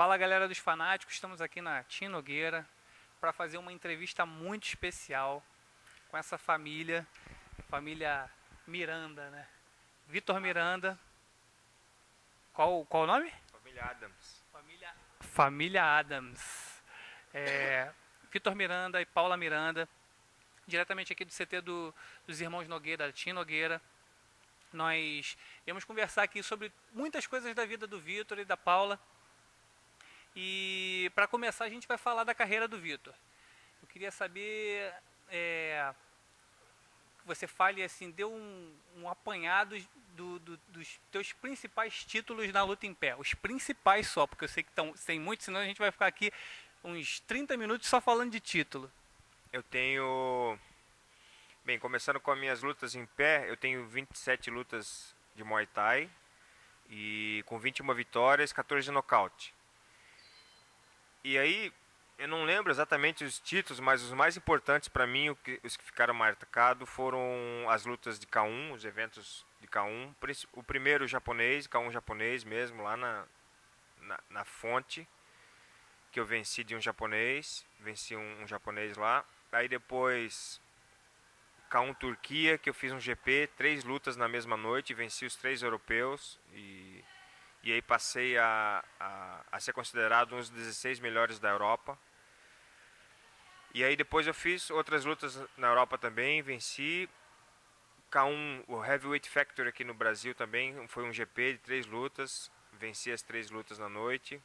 Fala galera dos fanáticos, estamos aqui na Tim Nogueira para fazer uma entrevista muito especial com essa família, família Miranda, né? Vitor Miranda, qual o nome? Família Adams. Família Adams. Vitor Miranda e Paula Miranda, diretamente aqui do CT dos Irmãos Nogueira, da Tim Nogueira. Nós íamos conversar aqui sobre muitas coisas da vida do Vitor e da Paula. E para começar a gente vai falar da carreira do Vitor. Eu queria saber que você fale assim, dê um apanhado dos teus principais títulos na luta em pé. Os principais só, porque eu sei que tem muitos, senão a gente vai ficar aqui uns 30 minutos só falando de título. Eu tenho... Bem, começando com as minhas lutas em pé, eu tenho 27 lutas de Muay Thai e com 21 vitórias, 14 de nocaute. E aí, eu não lembro exatamente os títulos, mas os mais importantes para mim, os que ficaram marcados, foram as lutas de K1, os eventos de K1. O primeiro japonês, K1 japonês mesmo, lá na fonte, que eu venci de um japonês, venci um japonês lá. Aí depois K1 Turquia, que eu fiz um GP, 3 lutas na mesma noite, venci os 3 europeus e aí passei a ser considerado um dos 16 melhores da Europa. E aí depois eu fiz outras lutas na Europa também, venci. K1, o Heavyweight Factory aqui no Brasil também, foi um GP de 3 lutas, venci as 3 lutas na noite.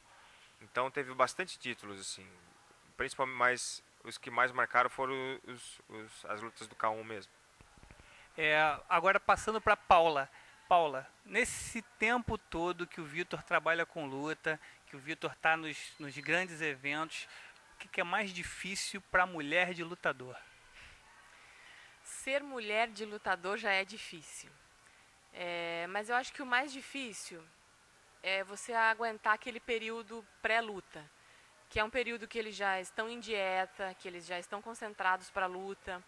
Então teve bastante títulos, assim, principalmente mais, os que mais marcaram foram as lutas do K1 mesmo. Agora passando para Paula. Paula, nesse tempo todo que o Vitor trabalha com luta, que o Vitor está nos grandes eventos, o que é mais difícil para a mulher de lutador? Ser mulher de lutador já é difícil. Mas eu acho que o mais difícil é você aguentar aquele período pré-luta, que é um período que eles já estão em dieta, que eles já estão concentrados para a luta,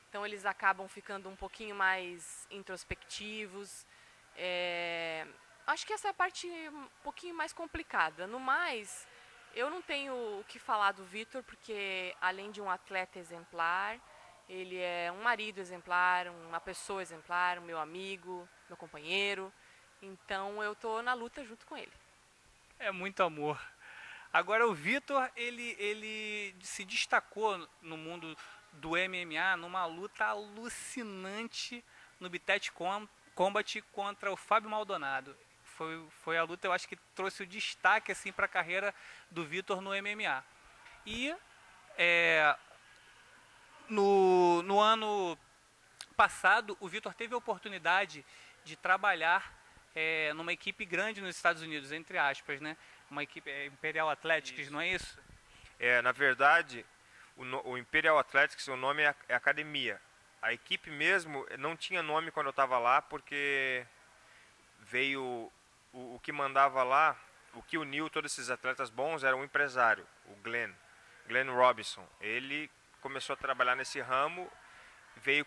então eles acabam ficando um pouquinho mais introspectivos. Acho que essa é a parte um pouquinho mais complicada. No mais, eu não tenho o que falar do Vitor, porque além de um atleta exemplar, ele é um marido exemplar, uma pessoa exemplar, um meu amigo, meu companheiro. Então eu tô na luta junto com ele. É muito amor. Agora o Vitor, ele se destacou no mundo do MMA numa luta alucinante no Bitet Combat contra o Fábio Maldonado. Foi a luta, eu acho que trouxe o destaque assim, para a carreira do Vitor no MMA. E no ano passado, o Vitor teve a oportunidade de trabalhar numa equipe grande nos Estados Unidos, entre aspas, né? Uma equipe Imperial Athletics, isso. Não é isso? Na verdade, o Imperial Athletics, o nome é academia. A equipe mesmo não tinha nome quando eu estava lá, porque veio o que mandava lá, o que uniu todos esses atletas bons era um empresário, o Glenn Robinson. Ele começou a trabalhar nesse ramo, veio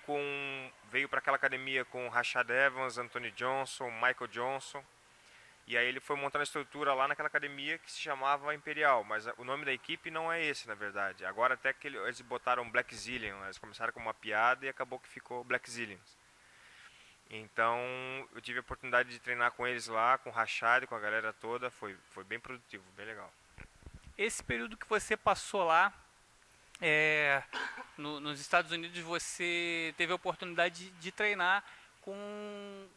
para aquela academia com Rashad Evans, Anthony Johnson, Michael Johnson. E aí ele foi montando a estrutura lá naquela academia que se chamava Imperial, mas o nome da equipe não é esse, na verdade. Agora até que eles botaram Black Zillion, eles começaram com uma piada e acabou que ficou Black Zillions. Então eu tive a oportunidade de treinar com eles lá, com o Rashad, com a galera toda, foi bem produtivo, bem legal. Esse período que você passou lá, nos Estados Unidos, você teve a oportunidade de treinar com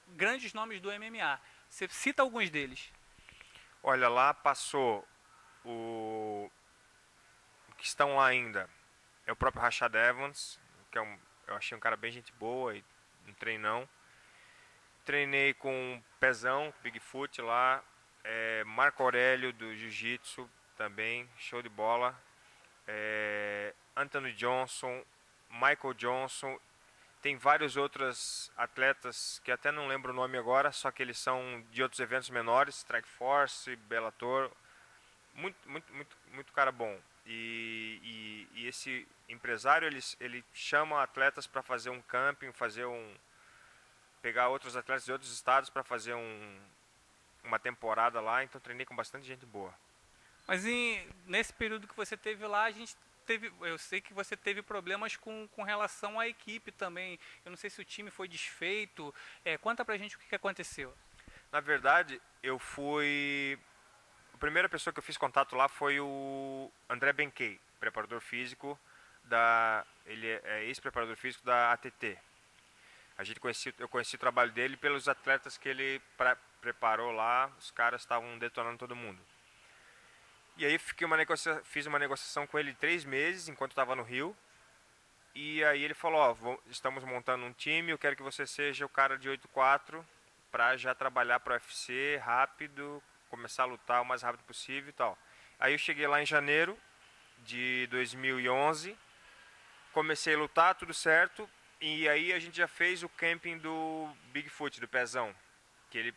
grandes nomes do MMA. Você cita alguns deles. Olha, lá passou o que estão lá ainda. É o próprio Rashad Evans, que eu achei um cara bem gente boa e um treinão. Treinei com o Pezão, Bigfoot lá. Marco Aurélio do Jiu-Jitsu também, show de bola. Anthony Johnson, Michael Johnson. Tem vários outros atletas que até não lembro o nome agora, só que eles são de outros eventos menores, Strike Force, Bellator, muito cara bom. E esse empresário, ele chama atletas para fazer um camping, pegar outros atletas de outros estados para fazer uma temporada lá, então treinei com bastante gente boa. Mas nesse período que você teve lá, eu sei que você teve problemas com relação à equipe também. Eu não sei se o time foi desfeito. Conta pra gente o que aconteceu. Na verdade, a primeira pessoa que eu fiz contato lá foi o André Benkei, preparador físico ele é ex-preparador físico da ATT. Eu conheci o trabalho dele pelos atletas que ele preparou lá, os caras estavam detonando todo mundo. E aí fiz uma negociação com ele 3 meses, enquanto estava no Rio. E aí ele falou, estamos montando um time, eu quero que você seja o cara de 8-4 para já trabalhar para o UFC rápido, começar a lutar o mais rápido possível e tal. Aí eu cheguei lá em janeiro de 2011, comecei a lutar, tudo certo. E aí a gente já fez o camping do Bigfoot, do Pezão, que ele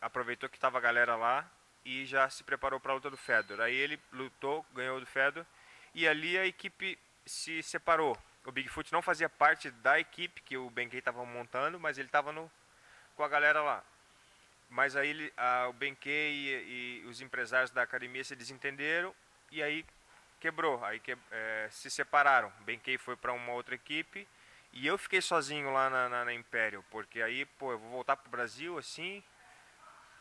aproveitou que tava a galera lá e já se preparou para a luta do Fedor. Aí ele lutou, ganhou do Fedor e ali a equipe se separou. O Bigfoot não fazia parte da equipe que o Benkei estava montando, mas ele estava com a galera lá. Mas aí o Benkei e os empresários da academia se desentenderam e aí quebrou. Aí se separaram. O Benkei foi para uma outra equipe e eu fiquei sozinho lá na Império, porque aí, eu vou voltar pro Brasil assim.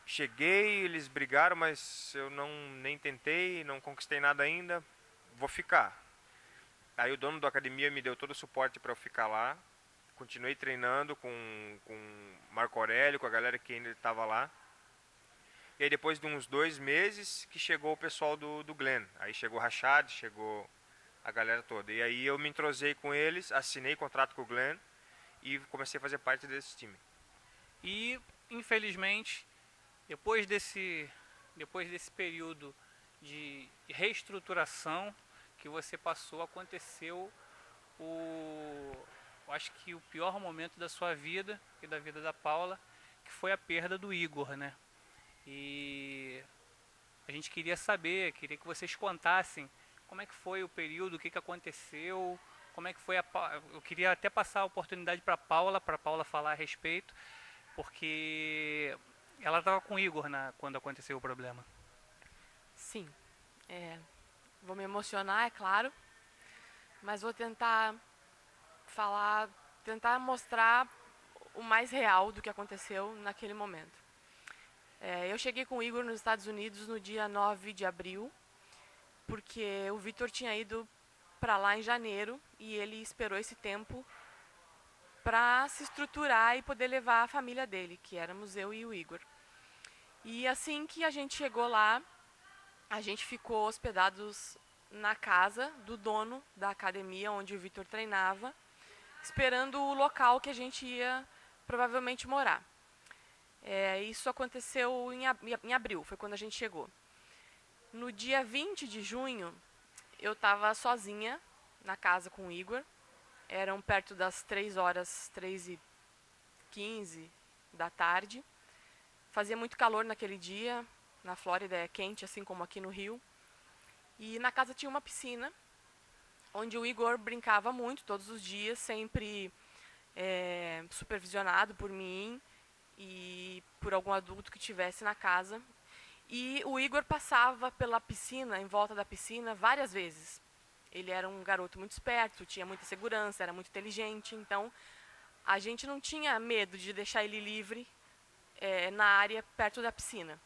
Cheguei, eles brigaram, mas eu nem tentei, não conquistei nada ainda, vou ficar. Aí o dono da academia me deu todo o suporte para eu ficar lá. Continuei treinando com Marco Aurélio, com a galera que ainda estava lá. E aí depois de uns 2 meses que chegou o pessoal do Glenn. Aí chegou o Rashad, chegou a galera toda. E aí eu me entrosei com eles, assinei contrato com o Glenn e comecei a fazer parte desse time. E, infelizmente, depois desse período de reestruturação que você passou, aconteceu eu acho que o pior momento da sua vida e da vida da Paula, que foi a perda do Igor, né? E a gente queria que vocês contassem como é que foi o período, o que aconteceu, como é que foi eu queria até passar a oportunidade para Paula falar a respeito, porque ela estava com o Igor quando aconteceu o problema. Sim. Vou me emocionar, é claro, mas vou tentar mostrar o mais real do que aconteceu naquele momento. Eu cheguei com o Igor nos Estados Unidos no dia 9 de abril, porque o Vitor tinha ido para lá em janeiro e ele esperou esse tempo para se estruturar e poder levar a família dele, que éramos eu e o Igor. E assim que a gente chegou lá, a gente ficou hospedados na casa do dono da academia onde o Vitor treinava, esperando o local que a gente ia provavelmente morar. Isso aconteceu em abril, foi quando a gente chegou. No dia 20 de junho, eu estava sozinha na casa com o Igor. Eram perto das 3h15 da tarde. Fazia muito calor naquele dia. Na Flórida é quente, assim como aqui no Rio. E na casa tinha uma piscina, onde o Igor brincava muito, todos os dias, sempre supervisionado por mim e por algum adulto que estivesse na casa. E o Igor passava pela piscina, em volta da piscina, várias vezes. Ele era um garoto muito esperto, tinha muita segurança, era muito inteligente, então a gente não tinha medo de deixar ele livre na área perto da piscina.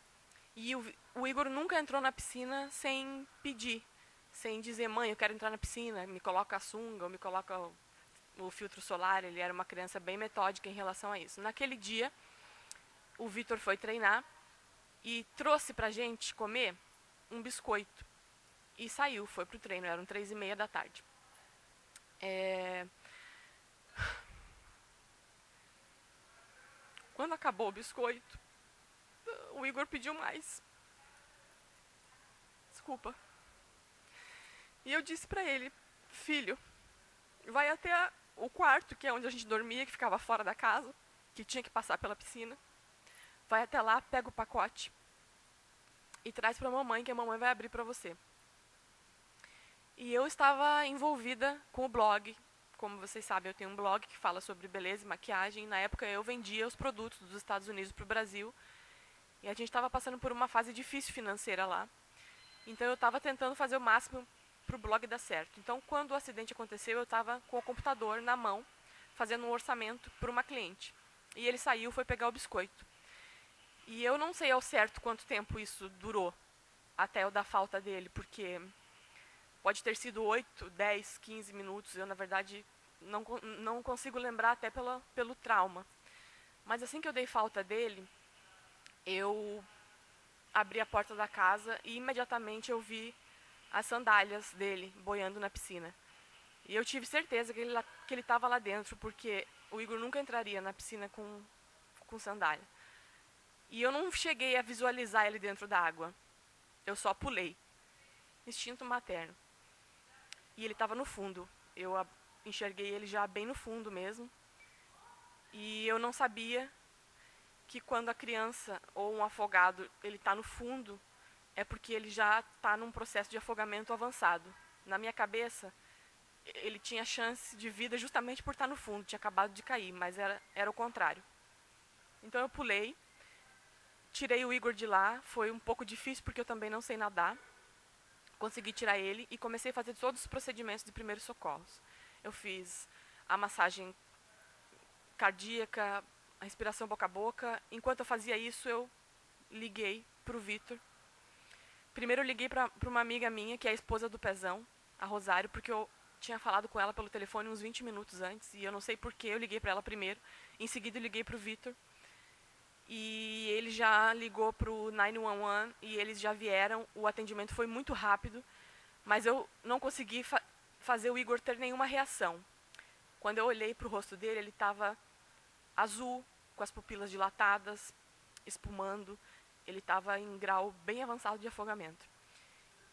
E o Igor nunca entrou na piscina sem pedir, sem dizer, mãe, eu quero entrar na piscina, me coloca a sunga, ou me coloca o filtro solar. Ele era uma criança bem metódica em relação a isso. Naquele dia, o Vitor foi treinar e trouxe pra gente comer um biscoito. E saiu, foi pro treino, eram 3h30 da tarde. Quando acabou o biscoito, o Igor pediu mais. Desculpa. E eu disse pra ele, filho, vai até o quarto, que é onde a gente dormia, que ficava fora da casa, que tinha que passar pela piscina. Vai até lá, pega o pacote e traz pra mamãe, que a mamãe vai abrir pra você. E eu estava envolvida com o blog. Como vocês sabem, eu tenho um blog que fala sobre beleza e maquiagem. Na época eu vendia os produtos dos Estados Unidos para o Brasil. E a gente estava passando por uma fase difícil financeira lá. Então eu estava tentando fazer o máximo para o blog dar certo. Então quando o acidente aconteceu, eu estava com o computador na mão, fazendo um orçamento para uma cliente. E ele saiu, foi pegar o biscoito. E eu não sei ao certo quanto tempo isso durou, até eu dar falta dele, porque pode ter sido 8, 10, 15 minutos. Eu, na verdade, não consigo lembrar até pelo trauma. Mas assim que eu dei falta dele, eu abri a porta da casa e imediatamente eu vi as sandálias dele boiando na piscina. E eu tive certeza que ele estava lá dentro, porque o Igor nunca entraria na piscina com sandália. E eu não cheguei a visualizar ele dentro da água. Eu só pulei. Instinto materno. E ele estava no fundo. Eu enxerguei ele já bem no fundo mesmo. E eu não sabia que quando a criança ou um afogado ele está no fundo, é porque ele já está num processo de afogamento avançado. Na minha cabeça, ele tinha chance de vida justamente por estar no fundo, tinha acabado de cair, mas era o contrário. Então eu pulei, tirei o Igor de lá, foi um pouco difícil porque eu também não sei nadar. Consegui tirar ele e comecei a fazer todos os procedimentos de primeiros socorros. Eu fiz a massagem cardíaca, a respiração boca a boca. Enquanto eu fazia isso, eu liguei para o Vitor. Primeiro eu liguei para uma amiga minha, que é a esposa do Pezão, a Rosário, porque eu tinha falado com ela pelo telefone uns 20 minutos antes, e eu não sei porquê, eu liguei para ela primeiro. Em seguida eu liguei para o Vitor, e ele já ligou para o 911, e eles já vieram. O atendimento foi muito rápido, mas eu não consegui fazer o Igor ter nenhuma reação. Quando eu olhei para o rosto dele, ele estava azul, com as pupilas dilatadas, espumando. Ele estava em grau bem avançado de afogamento.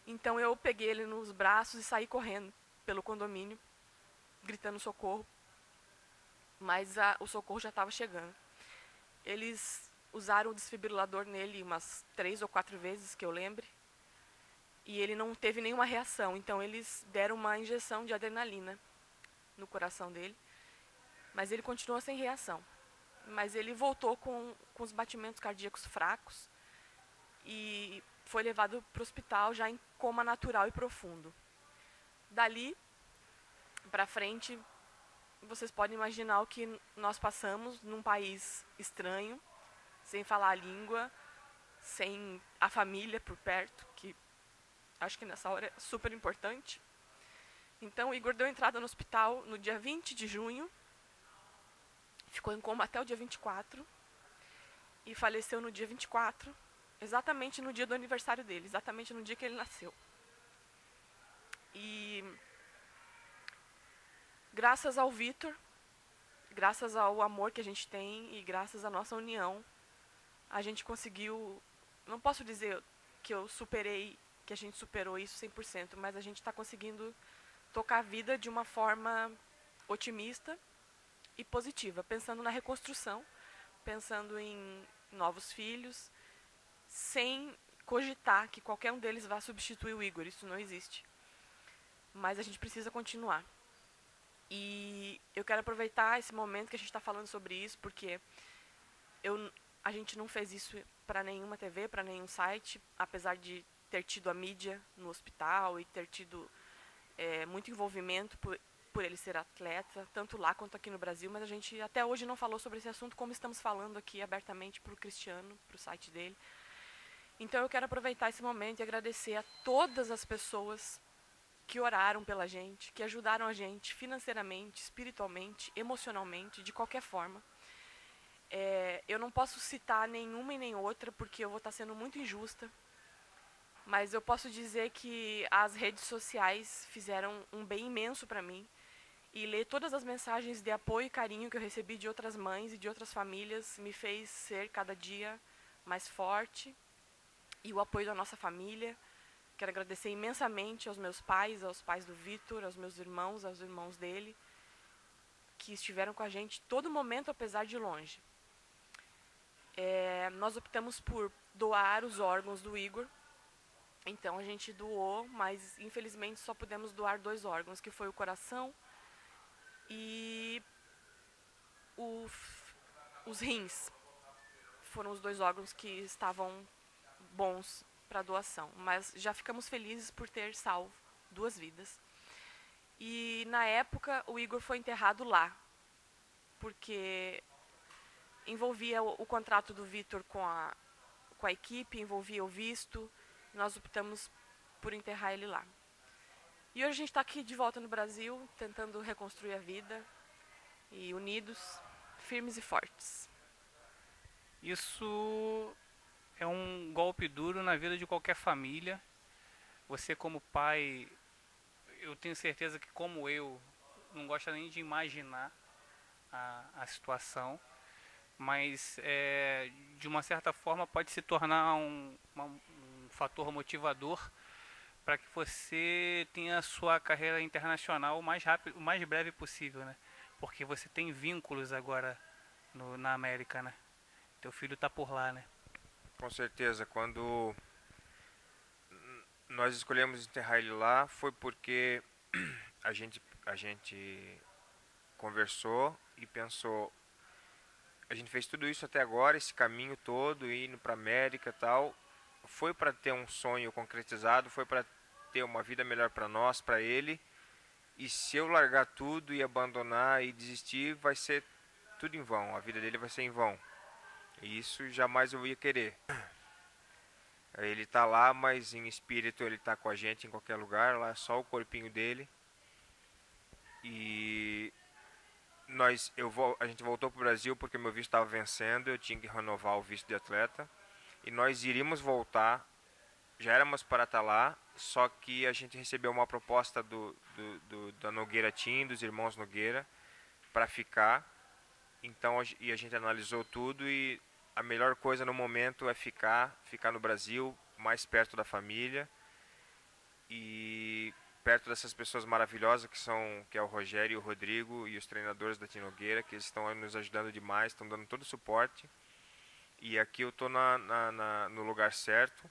Então eu peguei ele nos braços e saí correndo pelo condomínio, gritando socorro. Mas o socorro já estava chegando. Eles usaram o desfibrilador nele umas 3 ou 4 vezes, que eu lembre. E ele não teve nenhuma reação. Então eles deram uma injeção de adrenalina no coração dele. Mas ele continuou sem reação. Mas ele voltou com os batimentos cardíacos fracos e foi levado para o hospital já em coma natural e profundo. Dali para frente, vocês podem imaginar o que nós passamos num país estranho, sem falar a língua, sem a família por perto, que acho que nessa hora é super importante. Então o Igor deu entrada no hospital no dia 20 de junho, ficou em coma até o dia 24 e faleceu no dia 24, exatamente no dia do aniversário dele, exatamente no dia que ele nasceu. E graças ao Vitor, graças ao amor que a gente tem e graças à nossa união, a gente conseguiu, não posso dizer que eu superei, que a gente superou isso 100%, mas a gente está conseguindo tocar a vida de uma forma otimista e positiva, pensando na reconstrução, pensando em novos filhos, sem cogitar que qualquer um deles vá substituir o Igor, isso não existe. Mas a gente precisa continuar. E eu quero aproveitar esse momento que a gente está falando sobre isso, porque a gente não fez isso para nenhuma TV, para nenhum site, apesar de ter tido a mídia no hospital e ter tido muito envolvimento por ele ser atleta, tanto lá quanto aqui no Brasil, mas a gente até hoje não falou sobre esse assunto como estamos falando aqui abertamente para o Cristiano, para o site dele. Então eu quero aproveitar esse momento e agradecer a todas as pessoas que oraram pela gente, que ajudaram a gente financeiramente, espiritualmente, emocionalmente, de qualquer forma. Eu não posso citar nenhuma e nem outra, porque eu vou estar sendo muito injusta, mas eu posso dizer que as redes sociais fizeram um bem imenso para mim, e ler todas as mensagens de apoio e carinho que eu recebi de outras mães e de outras famílias me fez ser cada dia mais forte, e o apoio da nossa família. Quero agradecer imensamente aos meus pais, aos pais do Vitor, aos meus irmãos, aos irmãos dele, que estiveram com a gente todo momento, apesar de longe. Nós optamos por doar os órgãos do Igor. Então a gente doou, mas infelizmente só pudemos doar 2 órgãos, que foi o coração e os rins. Foram os 2 órgãos que estavam bons para doação, mas já ficamos felizes por ter salvo 2 vidas. E na época o Igor foi enterrado lá, porque envolvia o contrato do Vitor com a equipe, envolvia o visto, nós optamos por enterrar ele lá. E hoje a gente está aqui de volta no Brasil, tentando reconstruir a vida, e unidos, firmes e fortes. Isso é um golpe duro na vida de qualquer família. Você como pai, eu tenho certeza que como eu, não gosta nem de imaginar a situação, mas de uma certa forma pode se tornar um fator motivador para que você tenha a sua carreira internacional o mais rápido, o mais breve possível, né? Porque você tem vínculos agora na América, né? Teu filho está por lá, né? Com certeza, quando nós escolhemos enterrar ele lá foi porque a gente conversou e pensou, a gente fez tudo isso até agora, esse caminho todo, indo para América e tal, foi para ter um sonho concretizado, foi para ter uma vida melhor para nós, para ele. E se eu largar tudo e abandonar e desistir, vai ser tudo em vão, a vida dele vai ser em vão. E isso jamais eu ia querer. Ele tá lá, mas em espírito ele tá com a gente em qualquer lugar, lá é só o corpinho dele. E a gente voltou pro Brasil porque meu visto estava vencendo, eu tinha que renovar o visto de atleta. E nós iríamos voltar, já éramos para estar lá, só que a gente recebeu uma proposta da Nogueira Team, dos irmãos Nogueira, para ficar. Então a gente analisou tudo e a melhor coisa no momento é ficar no Brasil, mais perto da família e perto dessas pessoas maravilhosas que é o Rogério e o Rodrigo e os treinadores da Team Nogueira, que eles estão nos ajudando demais, estão dando todo o suporte. E aqui eu estou no lugar certo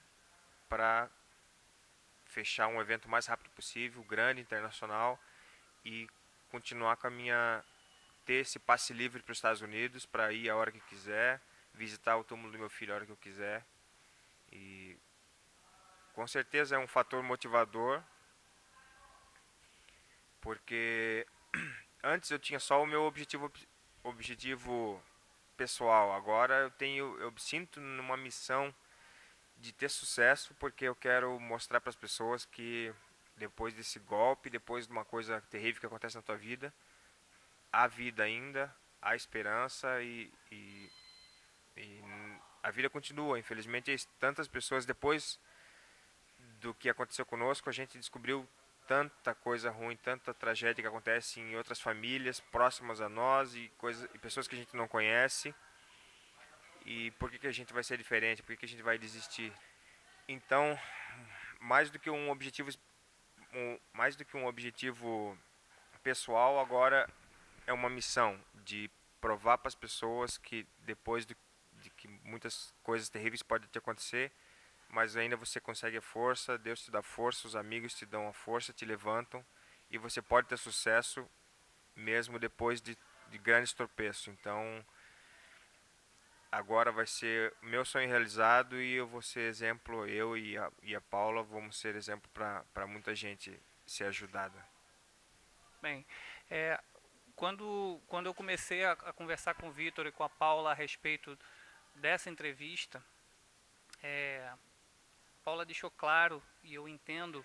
para fechar um evento o mais rápido possível, grande, internacional, e continuar com ter esse passe livre para os Estados Unidos, para ir a hora que quiser, visitar o túmulo do meu filho a hora que eu quiser. E com certeza é um fator motivador, porque antes eu tinha só o meu objetivo pessoal, agora eu sinto numa missão de ter sucesso, porque eu quero mostrar para as pessoas que depois desse golpe, depois de uma coisa terrível que acontece na tua vida, há vida ainda, há esperança e a vida continua. Infelizmente, tantas pessoas, depois do que aconteceu conosco, a gente descobriu tanta coisa ruim, tanta tragédia que acontece em outras famílias próximas a nós e pessoas que a gente não conhece. E por que a gente vai ser diferente? Por que a gente vai desistir? Então, mais do que um objetivo pessoal, agora é uma missão de provar para as pessoas que depois de que muitas coisas terríveis podem te acontecer, mas ainda você consegue a força, Deus te dá força, os amigos te dão a força, te levantam e você pode ter sucesso mesmo depois de grandes tropeços. Então, agora vai ser meu sonho realizado e eu vou ser exemplo, eu e a Paula vamos ser exemplo para muita gente ser ajudada. Bem, quando eu comecei a conversar com o Vitor e com a Paula a respeito dessa entrevista, a Paula deixou claro, e eu entendo,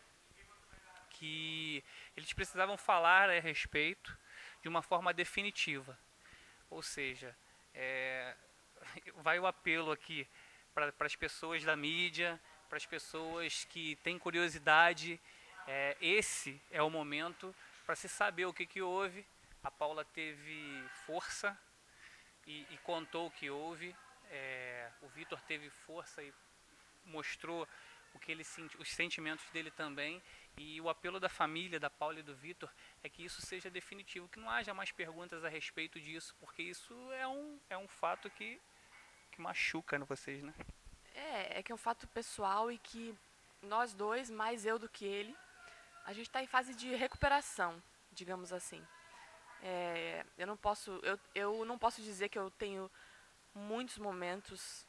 que eles precisavam falar a respeito de uma forma definitiva. Ou seja, vai o apelo aqui para as pessoas da mídia, para as pessoas que têm curiosidade. Esse é o momento para se saber o que houve. A Paula teve força e contou o que houve. O Vitor teve força e mostrou o que ele os sentimentos dele também. E o apelo da família, da Paula e do Vitor, é que isso seja definitivo, que não haja mais perguntas a respeito disso, porque isso é um fato que machuca vocês, né? É que é um fato pessoal e que nós dois, mais eu do que ele, a gente está em fase de recuperação, digamos assim. Eu não posso dizer que eu tenho muitos momentos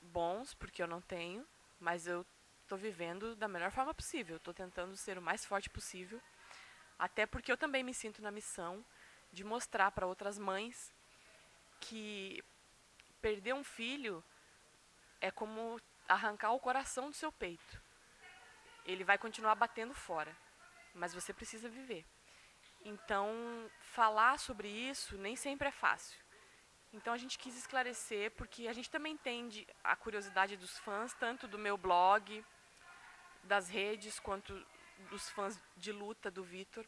bons, porque eu não tenho, mas eu estou vivendo da melhor forma possível. Estou tentando ser o mais forte possível. Até porque eu também me sinto na missão de mostrar para outras mães que perder um filho é como arrancar o coração do seu peito. Ele vai continuar batendo fora, mas você precisa viver. Então, falar sobre isso nem sempre é fácil. Então, a gente quis esclarecer, porque a gente também entende a curiosidade dos fãs, tanto do meu blog, das redes, quanto dos fãs de luta do Vitor.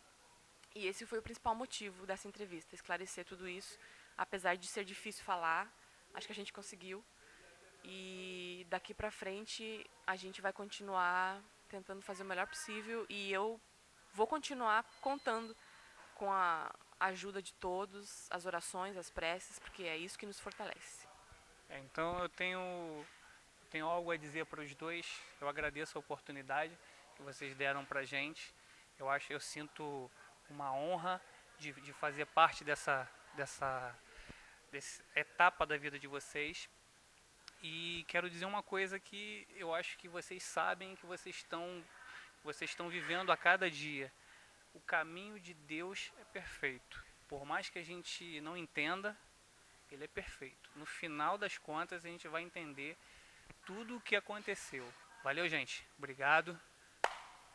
E esse foi o principal motivo dessa entrevista, esclarecer tudo isso. Apesar de ser difícil falar, acho que a gente conseguiu. E daqui pra frente, a gente vai continuar tentando fazer o melhor possível. E eu vou continuar contando com a ajuda de todos, as orações, as preces, porque é isso que nos fortalece. Então eu tenho algo a dizer para os dois. Eu agradeço a oportunidade que vocês deram para a gente. Eu sinto uma honra de fazer parte dessa etapa da vida de vocês. E quero dizer uma coisa que eu acho que vocês sabem, que vocês estão vivendo a cada dia. O caminho de Deus é perfeito. Por mais que a gente não entenda, ele é perfeito. No final das contas, a gente vai entender tudo o que aconteceu. Valeu, gente. Obrigado.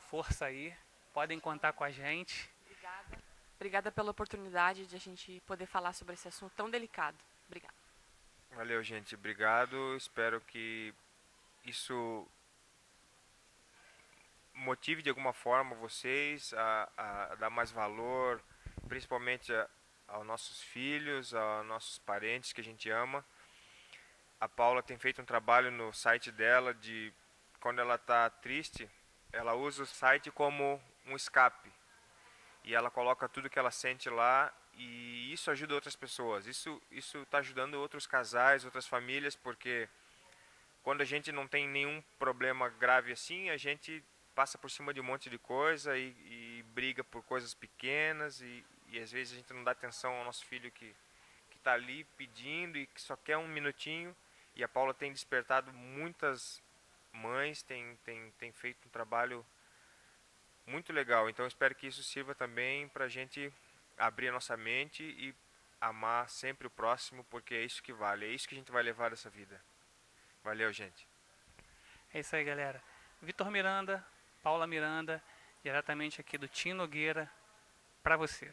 Força aí. Podem contar com a gente. Obrigada. Obrigada pela oportunidade de a gente poder falar sobre esse assunto tão delicado. Obrigada. Valeu, gente. Obrigado. Espero que isso motive de alguma forma vocês a dar mais valor, principalmente aos nossos filhos, aos nossos parentes que a gente ama. A Paula tem feito um trabalho no site dela de, quando ela está triste, ela usa o site como um escape. E ela coloca tudo que ela sente lá, e isso ajuda outras pessoas. Isso está ajudando outros casais, outras famílias, porque quando a gente não tem nenhum problema grave assim, a gente passa por cima de um monte de coisa e briga por coisas pequenas, e às vezes a gente não dá atenção ao nosso filho que está ali pedindo e que só quer um minutinho. E a Paula tem despertado muitas mães, tem feito um trabalho muito legal. Então eu espero que isso sirva também para a gente abrir a nossa mente e amar sempre o próximo, porque é isso que vale, é isso que a gente vai levar dessa vida. Valeu, gente. É isso aí, galera. Vitor Miranda, Paula Miranda, diretamente aqui do Tim Nogueira, para você.